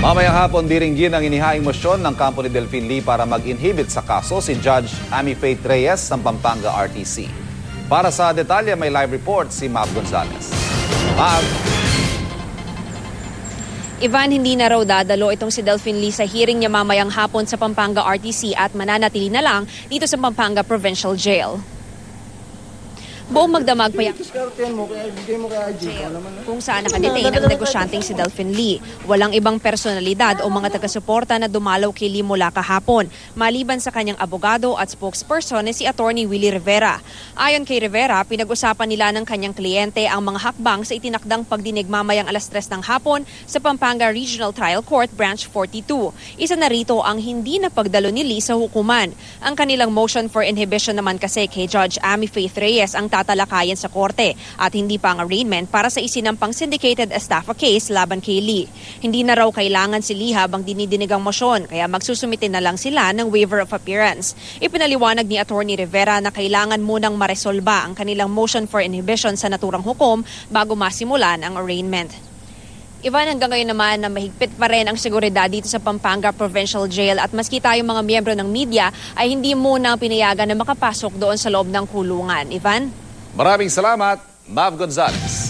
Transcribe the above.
Mamayang hapon, diringgin ang inihaing mosyon ng kampo ni Delphine Lee para mag-inhibit sa kaso si Judge Amy Faith Reyes ng Pampanga RTC. Para sa detalye, may live report si Mav Gonzalez. Mav! Ivan, hindi na raw dadalo itong si Delphine Lee sa hearing niya mamayang hapon sa Pampanga RTC at mananatili na lang dito sa Pampanga Provincial Jail. Buong magdamag pa kung saan nakadetain ang negosyanteng si Delphine Lee. Walang ibang personalidad o mga taga-suporta na dumalaw kay Lee mula kahapon, maliban sa kanyang abogado at spokesperson na si Attorney Willie Rivera. Ayon kay Rivera, pinag-usapan nila ng kanyang kliyente ang mga hakbang sa itinakdang pagdinig mamayang alas 3 ng hapon sa Pampanga Regional Trial Court Branch 42. Isa na rito ang hindi na pagdalo ni Lee sa hukuman. Ang kanilang motion for inhibition naman kasi kay Judge Amy Faith Reyes ang tatalakayan sa korte at hindi pa ang arraignment para sa isinampang syndicated estafa case laban kay Lee. Hindi na raw kailangan si Lee habang dinidinig ang motion kaya magsusumite na lang sila ng waiver of appearance. Ipinaliwanag ni Attorney Rivera na kailangan munang maresolba ang kanilang motion for inhibition sa naturang hukom bago masimulan ang arraignment. Ivan, hanggang ngayon naman na mahigpit pa rin ang seguridad dito sa Pampanga Provincial Jail at maski tayong mga miyembro ng media ay hindi muna pinayagan na makapasok doon sa loob ng kulungan. Ivan? Maraming salamat, Mav Gonzalez.